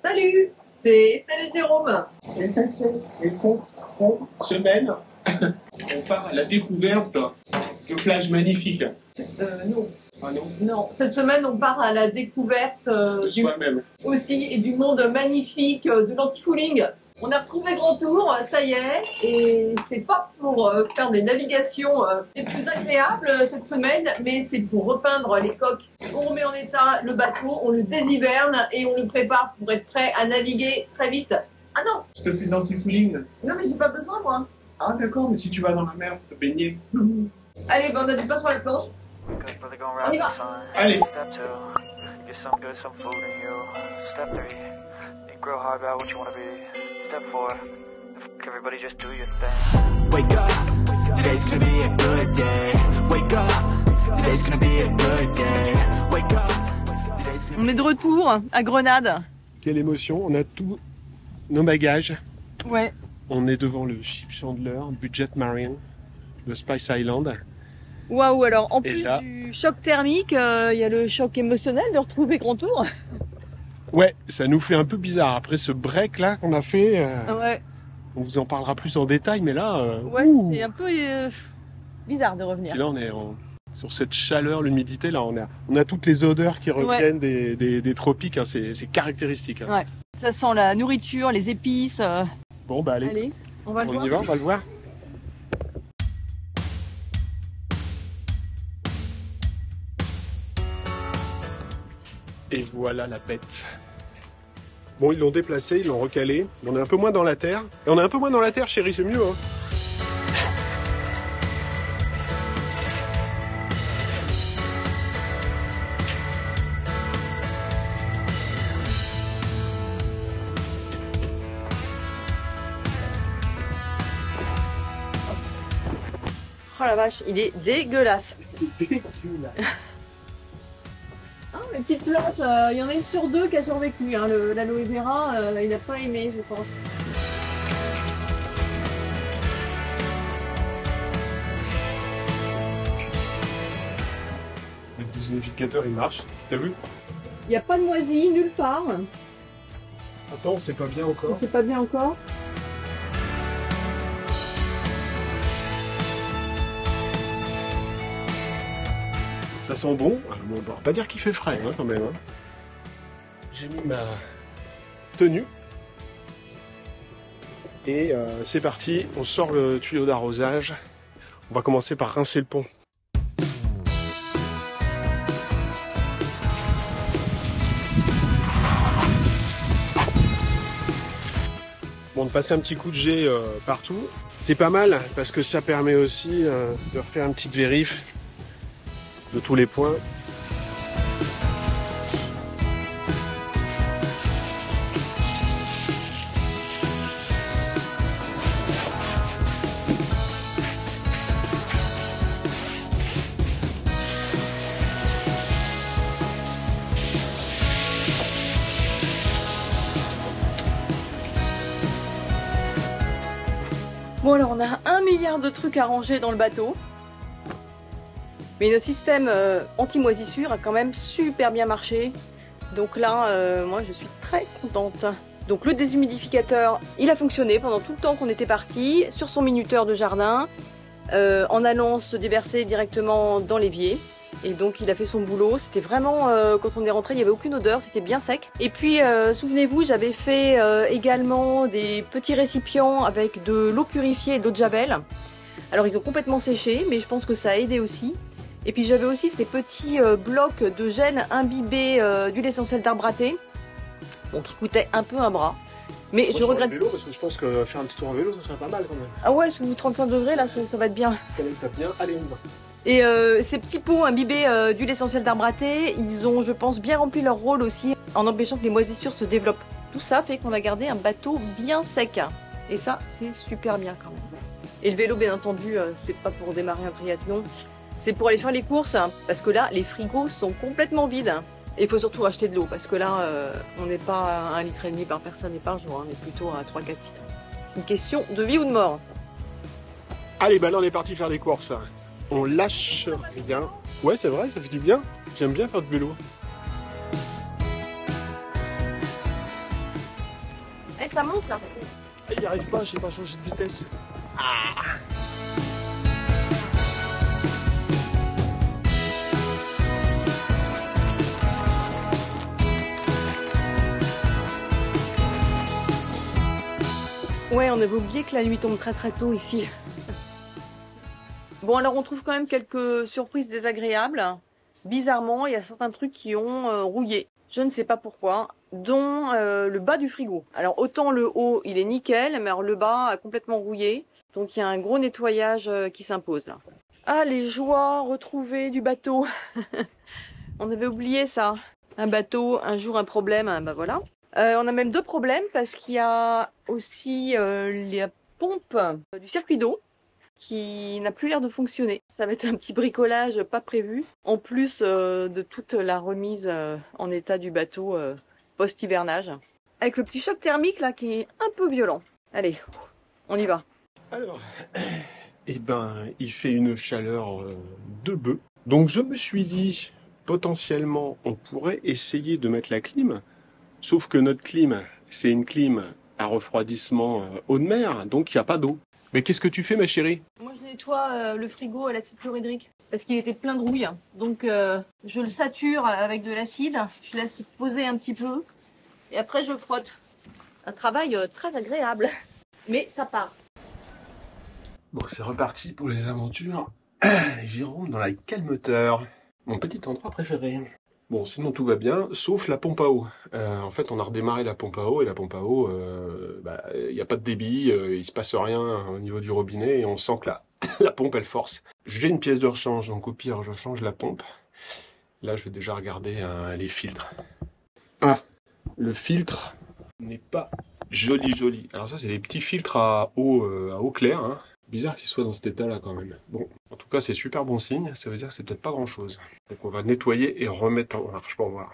Salut, c'est Estelle et Jérôme. Et cette semaine, on part à la découverte de plages magnifiques. Non. Ah non, Non, cette semaine, on part à la découverte de du soi-même. aussi et du monde magnifique de l'antifouling. On a retrouvé Grand Tour, ça y est, et c'est pas pour faire des navigations les plus agréables cette semaine, mais c'est pour repeindre les coques. On remet en état le bateau, on le déshiverne et on le prépare pour être prêt à naviguer très vite. Ah non, Je te fais de l'antifouling. non mais j'ai pas besoin moi. Ah d'accord, mais si tu vas dans la mer, te baigner. Allez, ben on a du pas sur la planche. On y va. Allez. Step 2, get some good, some food in you. Step 3, think real hard about what you want to be. Step 4, everybody just do your thing. Wake up, today's gonna be a good day. Wake up, today's gonna be a good day. Wake up, today's gonna On est de retour à Grenade. Quelle émotion, on a tous nos bagages. Ouais. On est devant le Ship Chandler, Budget Marine de Spice Island. Waouh, alors en Et plus là- du choc thermique, il y a le choc émotionnel de retrouver Grand Tour. Ouais, ça nous fait un peu bizarre. Après ce break là qu'on a fait, Ouais, on vous en parlera plus en détail, mais là, ouais, ouh. c'est un peu bizarre de revenir. Puis là, on est sur cette chaleur, l'humidité, là, on a toutes les odeurs qui reviennent des tropiques, hein, c'est caractéristique. Hein. Ouais. Ça sent la nourriture, les épices. Bon, bah allez, Allez, on va le on voir. y va, on va le voir. Et voilà la bête. Bon, ils l'ont déplacé, ils l'ont recalé. On est un peu moins dans la terre. Et on est un peu moins dans la terre, chérie, c'est mieux. Hein. Oh la vache, il est dégueulasse. C'est dégueulasse. Ah, les petites plantes, il y en a une sur deux qui a survécu. Hein. L'aloe vera, il n'a pas aimé, je pense. Le déhumidificateur, il marche. T'as vu? Il n'y a pas de moisie nulle part. Attends, on sait pas bien On encore. sait pas bien encore. Ça sent bon. Bon, on va pas dire qu'il fait frais hein, quand même. Hein. J'ai mis ma tenue. Et c'est parti, on sort le tuyau d'arrosage. On va commencer par rincer le pont. Bon, de passer un petit coup de jet partout. C'est pas mal parce que ça permet aussi de refaire une petite vérif de tous les points. Bon alors on a 1 milliard de trucs à ranger dans le bateau. Mais notre système anti-moisissure a quand même super bien marché. Donc là, moi je suis très contente. Donc le déshumidificateur, il a fonctionné pendant tout le temps qu'on était parti sur son minuteur de jardin, en allant se déverser directement dans l'évier. Et donc il a fait son boulot. C'était vraiment, quand on est rentré, il n'y avait aucune odeur, c'était bien sec. Et puis souvenez-vous, j'avais fait également des petits récipients avec de l'eau purifiée et de l'eau de javel. Alors ils ont complètement séché, mais je pense que ça a aidé aussi. Et puis j'avais aussi ces petits blocs de gel imbibé d'huile essentielle d'arbre à thé, bon, qui coûtaient un peu un bras. Mais je regrette. Vélo, parce que je pense que faire un petit tour en vélo, ça serait pas mal quand même. Ah ouais, sous 35 degrés là, ça va être bien. Ça bien, allez, on y va. Et ces petits pots imbibés d'huile essentielle d'arbre à thé, ils ont, je pense, bien rempli leur rôle aussi en empêchant que les moisissures se développent. Tout ça fait qu'on a gardé un bateau bien sec. Et ça, c'est super bien quand même. Et le vélo, bien entendu, c'est pas pour démarrer un triathlon. C'est pour aller faire les courses, parce que là, les frigos sont complètement vides. Et il faut surtout acheter de l'eau, parce que là, on n'est pas à 1,5 litre par personne et par jour, on est plutôt à 3-4 litres. C'est une question de vie ou de mort. Allez, bah là on est parti faire des courses. On lâche rien. Ouais, c'est vrai, ça fait du bien. J'aime bien faire du vélo. ça monte là. Il n'y arrive pas, je sais pas changer de vitesse. Ouais, on avait oublié que la nuit tombe très très tôt ici. Bon, alors on trouve quand même quelques surprises désagréables. Bizarrement, il y a certains trucs qui ont rouillé. Je ne sais pas pourquoi, dont le bas du frigo. Alors autant le haut, il est nickel, mais alors le bas a complètement rouillé. Donc il y a un gros nettoyage qui s'impose là. Ah, les joies retrouvées du bateau. On avait oublié ça. Un bateau, un jour un problème, bah voilà. On a même deux problèmes parce qu'il y a aussi la pompe du circuit d'eau qui n'a plus l'air de fonctionner. Ça va être un petit bricolage pas prévu, en plus de toute la remise en état du bateau post-hivernage. Avec le petit choc thermique là qui est un peu violent. Allez, on y va. Alors, eh ben, il fait une chaleur de bœuf. Donc je me suis dit, potentiellement, on pourrait essayer de mettre la clim. Sauf que notre clim, c'est une clim à refroidissement eau de mer, donc il n'y a pas d'eau. Mais qu'est-ce que tu fais, ma chérie? Moi je nettoie le frigo à l'acide chlorhydrique parce qu'il était plein de rouille. Donc je le sature avec de l'acide, je laisse poser un petit peu et après je frotte. Un travail très agréable, mais ça part. Bon, c'est reparti pour les aventures. Jérôme dans la calmeteur, mon petit endroit préféré. Bon, sinon tout va bien, sauf la pompe à eau. En fait, on a redémarré la pompe à eau, et la pompe à eau, il n'y a pas de débit, il se passe rien au niveau du robinet, et on sent que la pompe, elle force. J'ai une pièce de rechange, donc au pire, je change la pompe. Là, je vais déjà regarder les filtres. Ah, le filtre n'est pas joli. Alors ça, c'est des petits filtres à eau claire, hein. Bizarre qu'il soit dans cet état-là quand même. Bon, en tout cas, c'est super bon signe. Ça veut dire que c'est peut-être pas grand-chose. Donc on va nettoyer et remettre en marche pour voir.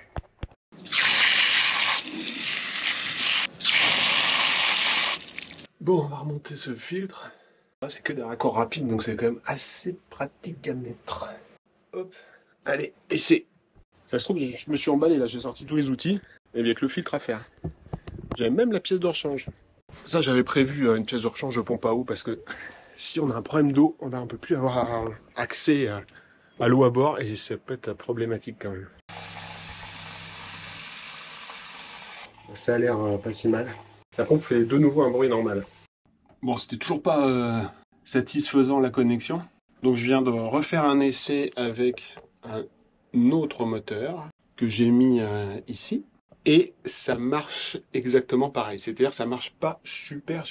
Bon, on va remonter ce filtre. Là, c'est que des raccords rapides, donc c'est quand même assez pratique à mettre. Hop, allez, essai. Ça se trouve, je me suis emballé là, j'ai sorti tous les outils. Et il n'y a que le filtre à faire. J'avais même la pièce de rechange. Ça, j'avais prévu une pièce de rechange de pompe à eau parce que si on a un problème d'eau, on ne peut plus avoir accès à l'eau à bord et ça peut être problématique quand même. Ça a l'air pas si mal. La pompe fait de nouveau un bruit normal. Bon, c'était toujours pas satisfaisant la connexion. Donc je viens de refaire un essai avec un autre moteur que j'ai mis ici. Et ça marche exactement pareil. C'est-à-dire ça marche pas super.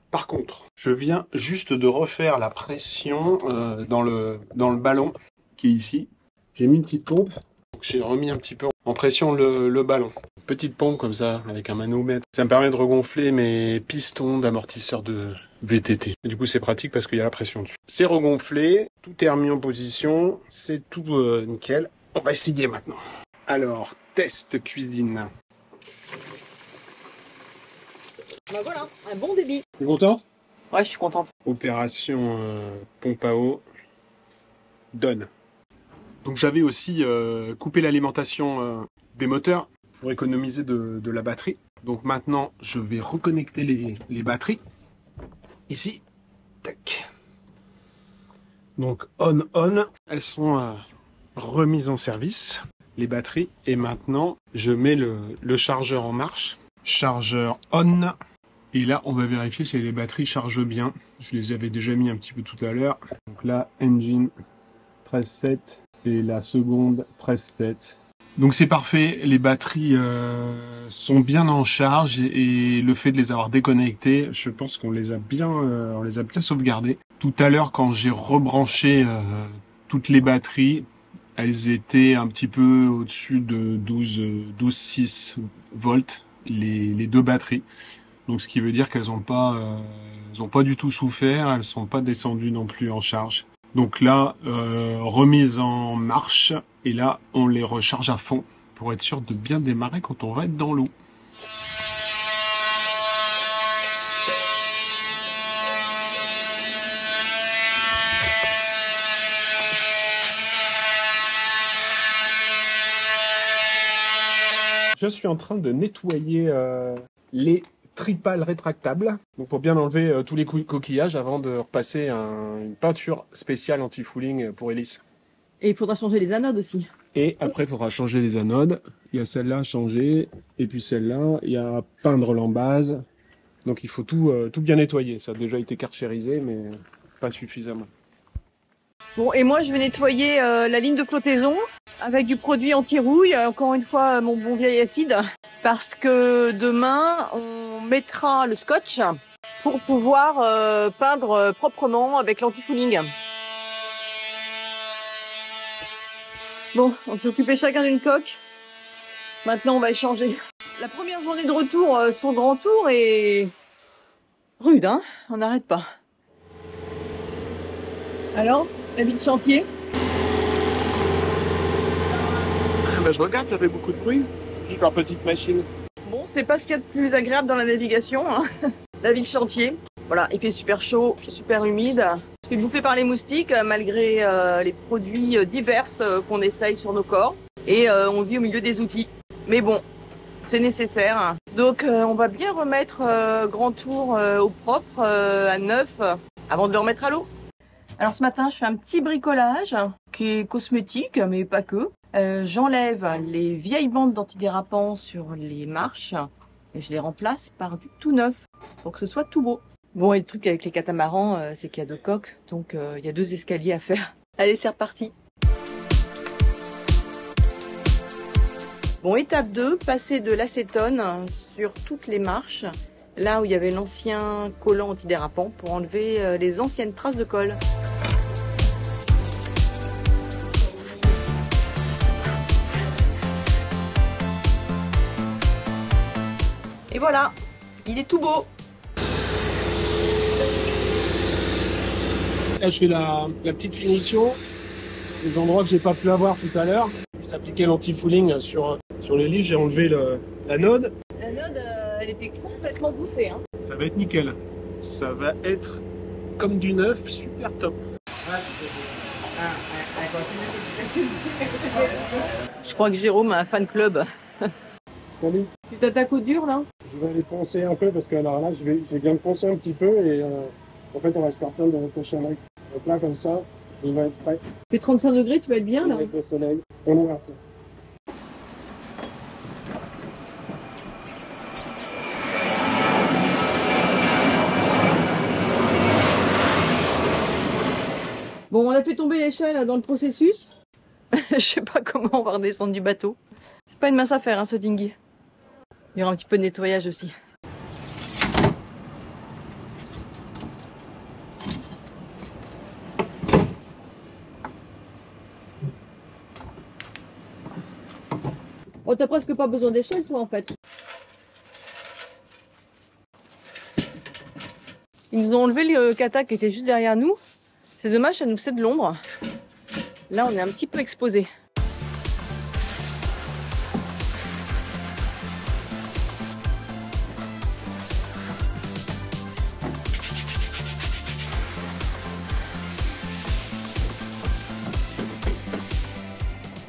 Par contre, je viens juste de refaire la pression dans le ballon qui est ici. J'ai mis une petite pompe. J'ai remis un petit peu en pression le ballon. Une petite pompe comme ça, avec un manomètre. Ça me permet de regonfler mes pistons d'amortisseur de VTT. Et du coup, c'est pratique parce qu'il y a la pression dessus. C'est regonflé, tout est remis en position, c'est tout nickel. On va essayer maintenant. Alors, test cuisine. Bah voilà, un bon débit. Tu es contente? Ouais, je suis contente. Opération pompe à eau. Donne. Donc j'avais aussi coupé l'alimentation des moteurs pour économiser de la batterie. Donc maintenant, je vais reconnecter les batteries. Ici. Tac. Donc on. Elles sont remises en service. Les batteries. Et maintenant, je mets le chargeur en marche. Chargeur on. Et là, on va vérifier si les batteries chargent bien. Je les avais déjà mis un petit peu tout à l'heure. Donc là, engine 13.7 et la seconde 13.7. Donc c'est parfait, les batteries sont bien en charge et le fait de les avoir déconnectées, je pense qu'on les a bien sauvegardées. Tout à l'heure, quand j'ai rebranché toutes les batteries, elles étaient un petit peu au-dessus de 12,6 volts, les deux batteries. Donc ce qui veut dire qu'elles n'ont pas du tout souffert, elles ne sont pas descendues non plus en charge. Donc là, remise en marche, et là, on les recharge à fond pour être sûr de bien démarrer quand on va être dans l'eau. Je suis en train de nettoyer les tripales rétractables, donc pour bien enlever tous les coquillages avant de repasser une peinture spéciale anti-fouling pour hélice. Et il faudra changer les anodes aussi. Et après, il faudra changer les anodes. Il y a celle-là à changer, et puis celle-là, il y a à peindre l'embase. Donc il faut tout bien nettoyer. Ça a déjà été karchérisé, mais pas suffisamment. Bon, et moi je vais nettoyer la ligne de flottaison avec du produit anti-rouille, encore une fois mon bon vieil acide, parce que demain on mettra le scotch pour pouvoir peindre proprement avec l'anti-fouling. Bon, on s'est occupé chacun d'une coque. Maintenant, on va échanger. La première journée de retour sur Grand Tour est rude, hein. On n'arrête pas. Alors, la vie de chantier? Ben, je regarde, ça fait beaucoup de bruit. Juste leur petite machine. Bon, c'est pas ce qu'il y a de plus agréable dans la navigation, hein. La vie de chantier. Voilà, il fait super chaud, super humide. Je suis bouffée par les moustiques malgré les produits divers qu'on essaye sur nos corps. Et on vit au milieu des outils. Mais bon, c'est nécessaire. Donc on va bien remettre Grand Tour au propre, à neuf, avant de le remettre à l'eau. Alors ce matin, je fais un petit bricolage qui est cosmétique, mais pas que. J'enlève les vieilles bandes d'antidérapant sur les marches et je les remplace par du tout neuf pour que ce soit tout beau. Bon, et le truc avec les catamarans, c'est qu'il y a 2 coques, donc il y a 2 escaliers à faire. Allez, c'est reparti. Bon, étape 2, passer de l'acétone sur toutes les marches, là où il y avait l'ancien collant antidérapant pour enlever les anciennes traces de colle. Et voilà, il est tout beau. Là, je fais la petite finition. Les endroits que j'ai pas pu avoir tout à l'heure. Je s'appliquer l'anti-fouling sur le lit. J'ai enlevé l'anode. L'anode, elle était complètement bouffée, hein. Ça va être nickel. Ça va être comme du neuf, super top. Je crois que Jérôme a un fan club. Salut. Tu t'attaques au dur, là? Je vais aller poncer un peu parce que alors là, je viens de poncer un petit peu et en fait, on va se partir dans le prochain lac. Donc là, comme ça, il va être prêt. Il fait 35 degrés, tu vas être bien, là? Avec le soleil. On est parti. Bon, on a fait tomber l'échelle dans le processus. Je sais pas comment on va redescendre du bateau. C'est pas une mince affaire, hein, ce dinghy. Il y aura un petit peu de nettoyage aussi. Oh, t'as presque pas besoin d'échelle, toi, en fait. Ils nous ont enlevé le kata qui était juste derrière nous. C'est dommage, ça nous fait de l'ombre. Là, on est un petit peu exposé.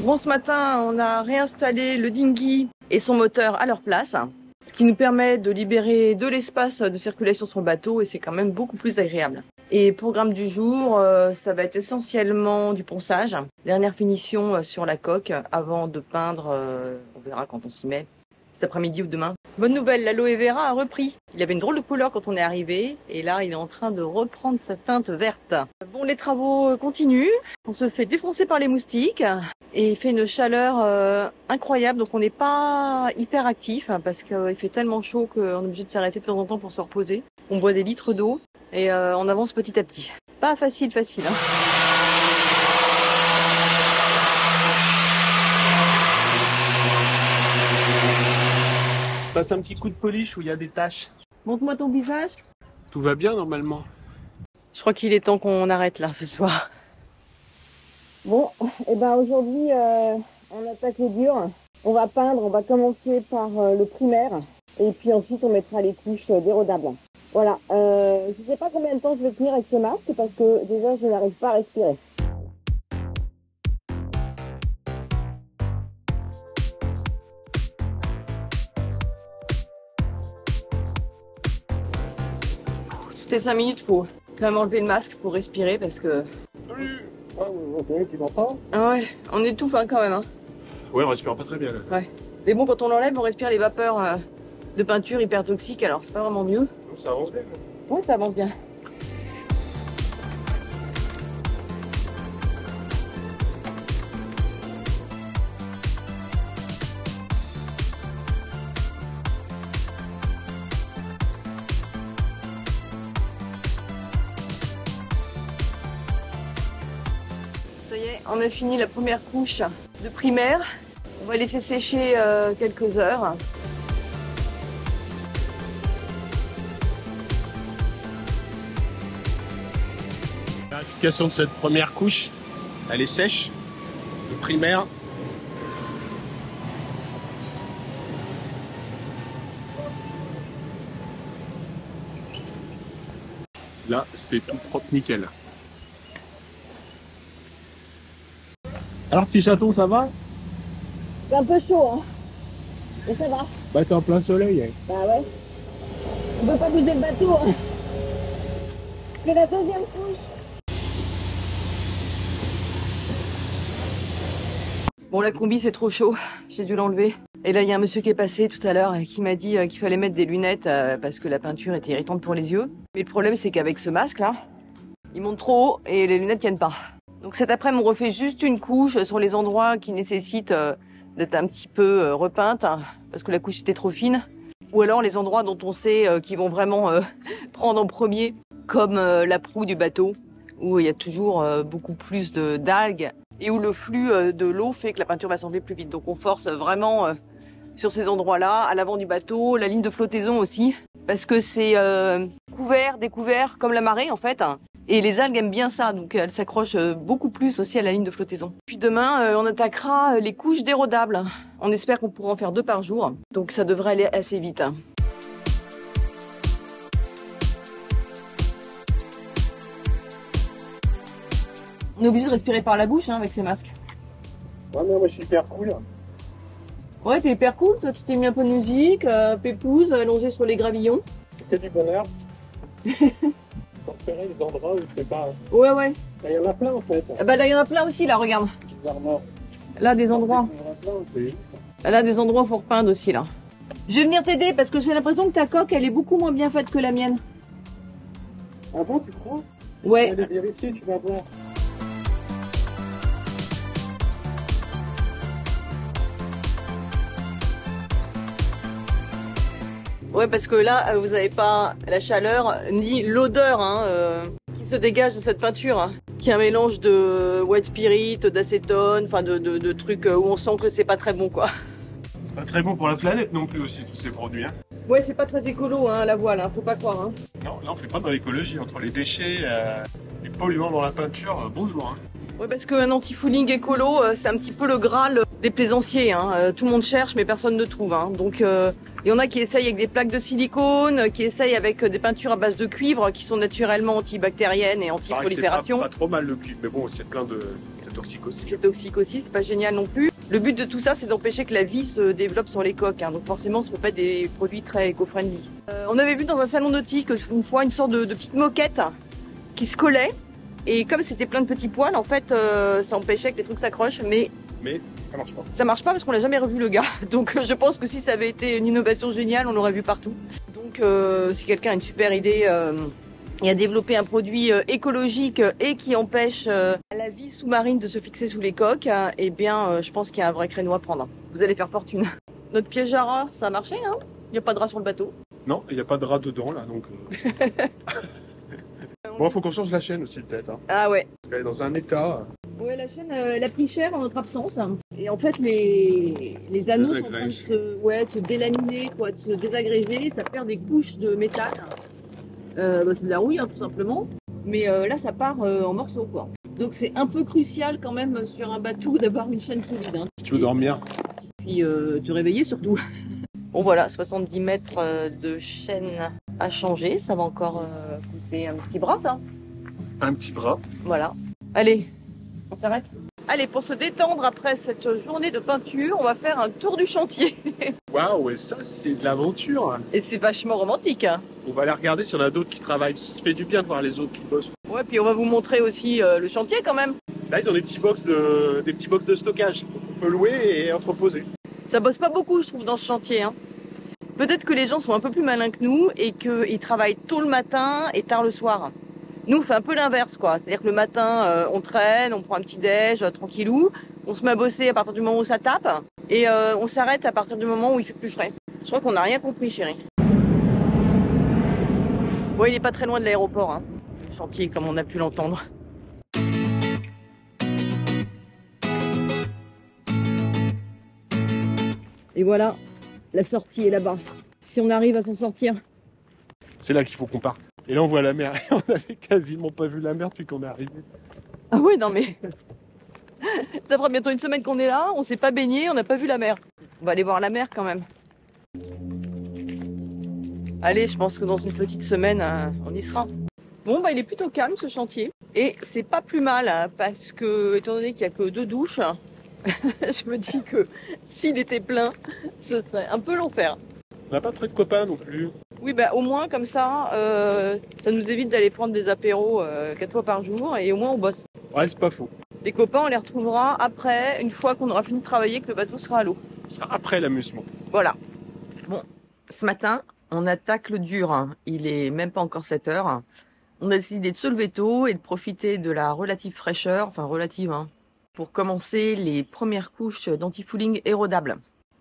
Bon, ce matin, on a réinstallé le dinghy et son moteur à leur place, ce qui nous permet de libérer de l'espace de circulation sur le bateau et c'est quand même beaucoup plus agréable. Et programme du jour, ça va être essentiellement du ponçage. Dernière finition sur la coque avant de peindre, on verra quand on s'y met, cet après-midi ou demain. Bonne nouvelle, l'aloe vera a repris. Il avait une drôle de couleur quand on est arrivé et là il est en train de reprendre sa teinte verte. Bon, les travaux continuent, on se fait défoncer par les moustiques et il fait une chaleur incroyable, donc on n'est pas hyper actif parce qu'il fait tellement chaud qu'on est obligé de s'arrêter de temps en temps pour se reposer. On boit des litres d'eau et on avance petit à petit. Pas facile, hein. Passe un petit coup de polish où il y a des taches. Montre-moi ton visage. Tout va bien normalement. Je crois qu'il est temps qu'on arrête là ce soir. Bon, et ben aujourd'hui on attaque le dur. On va peindre, on va commencer par le primaire et puis ensuite on mettra les couches dérodables. Voilà, je sais pas combien de temps je vais tenir avec ce masque parce que déjà je n'arrive pas à respirer. toutes les 5 minutes, faut quand même enlever le masque pour respirer parce que... Salut. Ah, ok, tu m'entends? Ah ouais, on étouffe hein, quand même. Hein. Ouais, on respire pas très bien là. Ouais. Mais bon, quand on l'enlève, on respire les vapeurs de peinture hyper toxiques, alors c'est pas vraiment mieux. Donc ça avance bien. Ouais, ça avance bien. Ça y est, on a fini la première couche de primaire. On va laisser sécher quelques heures. L'application de cette première couche, elle est sèche, de primaire. Là, c'est tout propre nickel. Alors, petit chaton, ça va? C'est un peu chaud, hein. Mais ça va. Bah, t'es en plein soleil. Hein. Bah ouais. On peut pas bouger le bateau, hein. C'est la deuxième couche. Bon, la combi, c'est trop chaud. J'ai dû l'enlever. Et là, il y a un monsieur qui est passé tout à l'heure et qui m'a dit qu'il fallait mettre des lunettes parce que la peinture était irritante pour les yeux. Mais le problème, c'est qu'avec ce masque-là, il monte trop haut et les lunettes tiennent pas. Donc cet après-midi, on refait juste une couche sur les endroits qui nécessitent d'être un petit peu repeintes parce que la couche était trop fine. Ou alors les endroits dont on sait qu'ils vont vraiment prendre en premier, comme la proue du bateau, où il y a toujours beaucoup plus d'algues et où le flux de l'eau fait que la peinture va s'enlever plus vite. Donc on force vraiment sur ces endroits-là, à l'avant du bateau, la ligne de flottaison aussi, parce que c'est découvert comme la marée en fait. Et les algues aiment bien ça, donc elles s'accrochent beaucoup plus aussi à la ligne de flottaison. Puis demain, on attaquera les couches dérodables. On espère qu'on pourra en faire 2 par jour, donc ça devrait aller assez vite. On est obligé de respirer par la bouche hein, avec ces masques. Ouais, mais moi je suis hyper cool. Ouais, t'es hyper cool, toi tu t'es mis un peu de musique, pépouze, allongé sur les gravillons. C'est du bonheur. Pour repérer les endroits où c'est pas. Ouais, ouais. Il y en a plein en fait. Ah bah là, il y en a plein aussi, là, regarde. Bizarrement. Là, des endroits. Il y en a plein aussi. Là, des endroits où il faut repeindre aussi, là. Je vais venir t'aider parce que j'ai l'impression que ta coque, elle est beaucoup moins bien faite que la mienne. Ah bon, tu crois? Ouais. Allez vérifier, tu vas voir. Ouais, parce que là, vous n'avez pas la chaleur ni l'odeur hein, qui se dégage de cette peinture, hein, qui est un mélange de white spirit, d'acétone, enfin de trucs où on sent que c'est pas très bon, quoi. C'est pas très bon pour la planète non plus aussi, tous ces produits. Hein. Ouais, c'est pas très écolo, hein, la voile, hein, faut pas croire. Hein. Non, là on fait pas dans l'écologie, entre les déchets, les polluants dans la peinture, bonjour. Hein. Ouais, parce qu'un anti-fouling écolo, c'est un petit peu le Graal des plaisanciers. Hein. Tout le monde cherche, mais personne ne trouve. Hein. Donc, il y en a qui essayent avec des plaques de silicone, qui essayent avec des peintures à base de cuivre, qui sont naturellement antibactériennes et anti-prolifération. C'est pas trop mal le cuivre, mais bon, c'est plein de... c'est toxique aussi. C'est toxique aussi, c'est pas génial non plus. Le but de tout ça, c'est d'empêcher que la vie se développe sur les coques. Hein. Donc forcément, ce ne sont pas des produits très éco-friendly. On avait vu dans un salon nautique une fois une sorte de petite moquette qui se collait. Et comme c'était plein de petits poils, en fait, ça empêchait que les trucs s'accrochent, mais ça marche pas. Ça marche pas parce qu'on l'a jamais revu le gars. Donc je pense que si ça avait été une innovation géniale, on l'aurait vu partout. Donc si quelqu'un a une super idée et a développé un produit écologique et qui empêche la vie sous-marine de se fixer sous les coques, eh bien je pense qu'il y a un vrai créneau à prendre. Vous allez faire fortune. Notre piège à rats, ça a marché, hein? Il n'y a pas de rats sur le bateau. Non, il n'y a pas de rats dedans là, donc... Bon, faut qu'on change la chaîne aussi peut-être. Hein. Ah ouais. Parce qu'elle est dans un état... Ouais, la chaîne, elle a pris cher en notre absence. Et en fait, les anneaux sont en train de se délaminer, quoi, de se désagréger. Ça perd des couches de métal. C'est de la rouille, hein, tout simplement. Mais là, ça part en morceaux, quoi. Donc c'est un peu crucial quand même sur un bateau d'avoir une chaîne solide. Hein. Si tu veux dormir. Puis te réveiller surtout. Bon voilà, 70 mètres de chaîne à changer. Ça va encore coûter un petit bras, ça. Un petit bras. Voilà. Allez, on s'arrête? Allez, pour se détendre après cette journée de peinture, on va faire un tour du chantier. Waouh, et ça c'est de l'aventure. Et c'est vachement romantique. Hein. On va aller regarder s'il y en a d'autres qui travaillent. Ça se fait du bien de voir les autres qui bossent. Ouais, puis on va vous montrer aussi le chantier quand même. Là, ils ont des petits box de stockage. On peut louer et entreposer. Ça bosse pas beaucoup, je trouve, dans ce chantier. Hein. Peut-être que les gens sont un peu plus malins que nous et qu'ils travaillent tôt le matin et tard le soir. Nous, on fait un peu l'inverse, quoi. C'est-à-dire que le matin, on traîne, on prend un petit déj, tranquillou. On se met à bosser à partir du moment où ça tape. Et on s'arrête à partir du moment où il fait plus frais. Je crois qu'on n'a rien compris, chérie. Bon, il est pas très loin de l'aéroport, hein. Le chantier, comme on a pu l'entendre. Et voilà, la sortie est là-bas. Si on arrive à s'en sortir. C'est là qu'il faut qu'on parte. Et là, on voit la mer. Et on avait quasiment pas vu la mer depuis qu'on est arrivé. Ah ouais, non mais... Ça fera bientôt une semaine qu'on est là, on s'est pas baigné, on n'a pas vu la mer. On va aller voir la mer quand même. Allez, je pense que dans une petite semaine, on y sera. Bon, bah il est plutôt calme ce chantier. Et c'est pas plus mal, hein, parce que, étant donné qu'il n'y a que 2 douches, je me dis que s'il était plein, ce serait un peu l'enfer. On n'a pas trop de copains non plus. Oui, bah au moins comme ça, ça nous évite d'aller prendre des apéros 4 fois par jour et au moins on bosse. Ouais, c'est pas faux. Les copains, on les retrouvera après, une fois qu'on aura fini de travailler, que le bateau sera à l'eau. Ce sera après l'amusement. Voilà. Bon, ce matin, on attaque le dur. Hein. Il est même pas encore 7 heures. On a décidé de se lever tôt et de profiter de la relative fraîcheur, enfin relative, hein, pour commencer les premières couches d'antifouling érodable.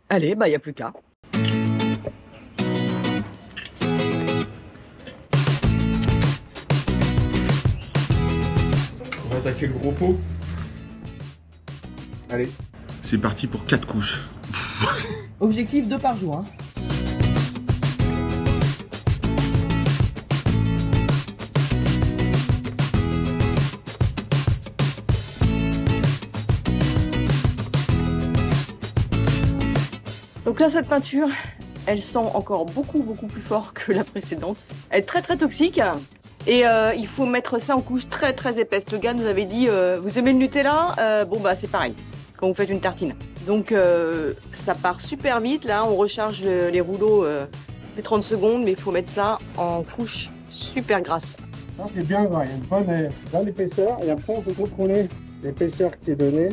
Allez, bah il n'y a plus qu'à. On va attaquer le gros pot. Allez. C'est parti pour 4 couches. Objectif 2 par jour. Hein. Donc là, cette peinture, elle sent encore beaucoup plus fort que la précédente. Elle est très toxique. Et il faut mettre ça en couche très épaisse. Le gars nous avait dit, vous aimez le Nutella? Bon bah c'est pareil, quand vous faites une tartine. Donc ça part super vite, là on recharge les rouleaux les 30 secondes, mais il faut mettre ça en couche super grasse. C'est bien gras, il y a une bonne épaisseur et après on peut contrôler l'épaisseur qui est donnée.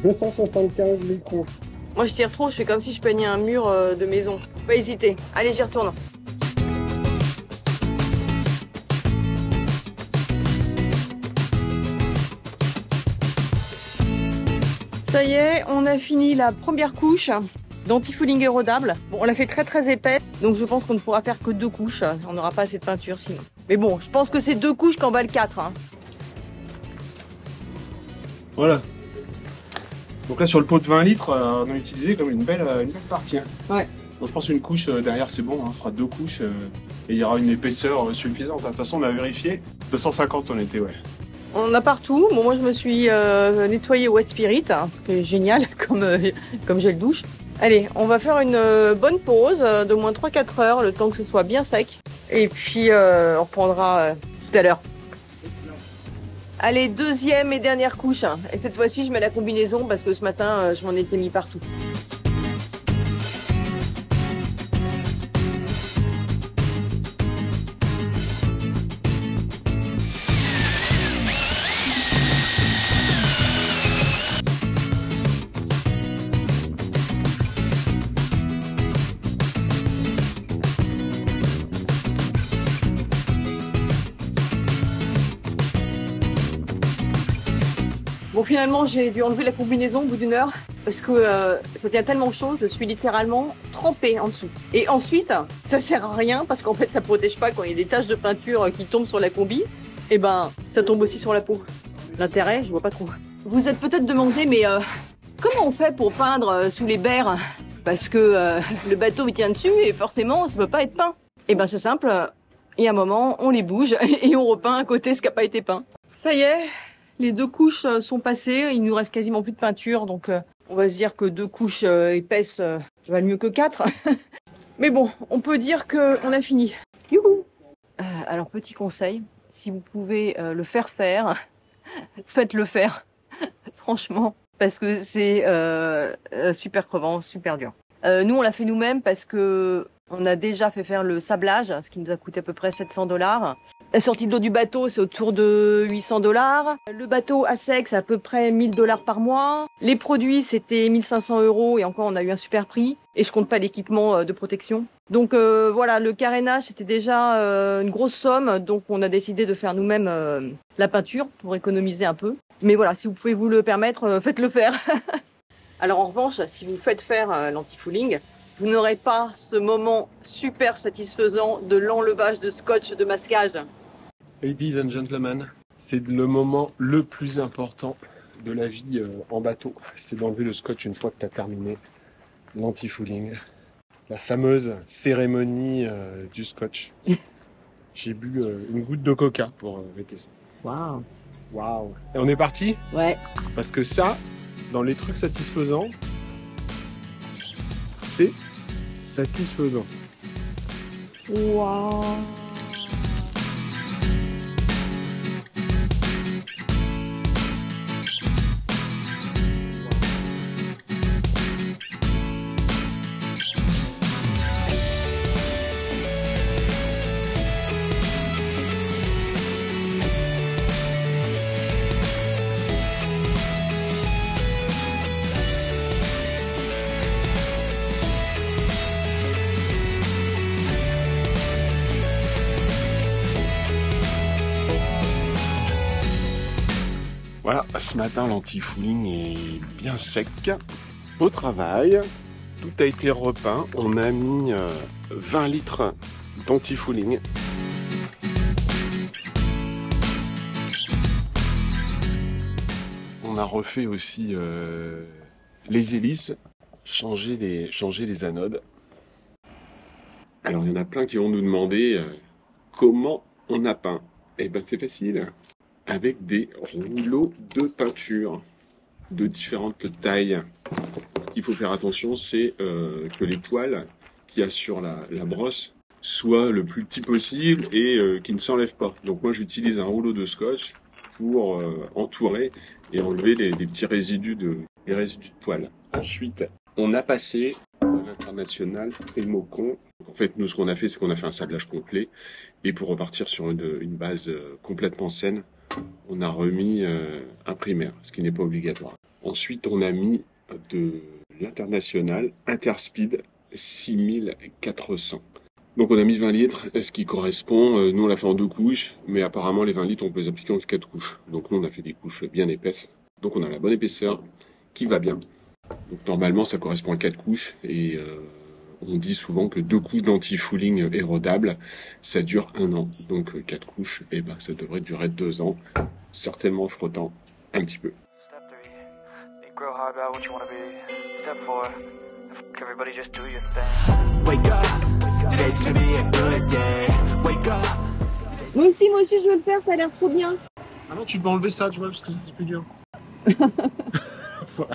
275 microns. Moi je tire trop, je fais comme si je peignais un mur de maison. Faut pas hésiter. Allez, j'y retourne. Ça y est, on a fini la première couche d'antifouling érodable. Bon, on l'a fait très épaisse, donc je pense qu'on ne pourra faire que 2 couches. On n'aura pas assez de peinture sinon. Mais bon, je pense que c'est 2 couches qu'en valent 4. Hein. Voilà. Donc là, sur le pot de 20 litres, on a utilisé comme une belle partie. Hein. Ouais. Donc je pense une couche derrière, c'est bon. Hein. On fera 2 couches et il y aura une épaisseur suffisante. De toute façon, on a vérifié. 250 on était, ouais. On en a partout. Bon, moi, je me suis nettoyée au Wet Spirit, hein, ce qui est génial comme gel douche. Allez, on va faire une bonne pause d'au moins 3-4 heures, le temps que ce soit bien sec. Et puis, on reprendra tout à l'heure. Allez, 2e et dernière couche. Et cette fois-ci, je mets la combinaison parce que ce matin, je m'en étais mis partout. Bon, finalement, j'ai dû enlever la combinaison au bout d'1 heure parce que ça devient tellement chaud, je suis littéralement trempée en dessous. Et ensuite, ça sert à rien parce qu'en fait, ça protège pas quand il y a des taches de peinture qui tombent sur la combi. Et ben, ça tombe aussi sur la peau. L'intérêt, je vois pas trop. Vous êtes peut-être demandé, mais comment on fait pour peindre sous les berres? Parce que le bateau il tient dessus et forcément, ça peut pas être peint. Et ben, c'est simple. Et à un moment, on les bouge et on repeint à côté ce qui n'a pas été peint. Ça y est. Les 2 couches sont passées, il nous reste quasiment plus de peinture, donc on va se dire que 2 couches épaisses valent mieux que 4. Mais bon, on peut dire qu'on a fini. Youhou! Alors petit conseil, si vous pouvez le faire faire, faites-le faire, franchement, parce que c'est super crevant, super dur. Nous, on l'a fait nous-mêmes parce que on a déjà fait faire le sablage, ce qui nous a coûté à peu près 700 $. La sortie de l'eau du bateau, c'est autour de 800 $. Le bateau à sec, c'est à peu près 1000 $ par mois. Les produits, c'était 1500 € et encore, on a eu un super prix. Et je compte pas l'équipement de protection. Donc voilà, le carénage, c'était déjà une grosse somme. Donc on a décidé de faire nous-mêmes la peinture pour économiser un peu. Mais voilà, si vous pouvez vous le permettre, faites-le faire. Alors en revanche, si vous faites faire l'anti-fouling, vous n'aurez pas ce moment super satisfaisant de l'enlevage de scotch de masquage. Ladies and gentlemen, c'est le moment le plus important de la vie en bateau. C'est d'enlever le scotch une fois que tu as terminé l'anti-fouling. La fameuse cérémonie du scotch. J'ai bu une goutte de coca pour arrêter ça. Waouh. Waouh. Et on est parti? Ouais. Parce que ça, dans les trucs satisfaisants, c'est satisfaisant. Waouh. Voilà, ce matin l'anti-fouling est bien sec. Au travail, tout a été repeint. On a mis 20 litres d'anti-fouling. On a refait aussi les hélices, changer les anodes. Alors il y en a plein qui vont nous demander comment on a peint. Eh ben c'est facile. Avec des rouleaux de peinture de différentes tailles. Ce qu'il faut faire attention, c'est que les poils qu'il y a sur la brosse soient le plus petit possible et qu'ils ne s'enlèvent pas. Donc moi j'utilise un rouleau de scotch pour entourer et enlever les petits résidus de poils. Ensuite, on a passé à l'international Emocon. En fait, nous, ce qu'on a fait, c'est qu'on a fait un sablage complet. Et pour repartir sur une base complètement saine, on a remis un primaire, ce qui n'est pas obligatoire. Ensuite, on a mis de l'international Interspeed 6400. Donc on a mis 20 litres, ce qui correspond, nous on l'a fait en 2 couches, mais apparemment les 20 litres on peut les appliquer en 4 couches. Donc nous on a fait des couches bien épaisses, donc on a la bonne épaisseur qui va bien. Donc normalement ça correspond à 4 couches et on dit souvent que 2 couches d'anti-fouling érodable, ça dure 1 an. Donc 4 couches, et ben, ça devrait durer 2 ans, certainement en frottant un petit peu. Step 3, think real hard about what you wanna be. Step 4, everybody just do your thing. Wake up, today's gonna be a good day. Wake up. Moi aussi je veux le faire, ça a l'air trop bien. Ah non, tu peux enlever ça, tu vois, parce que c'est plus dur. Ouais.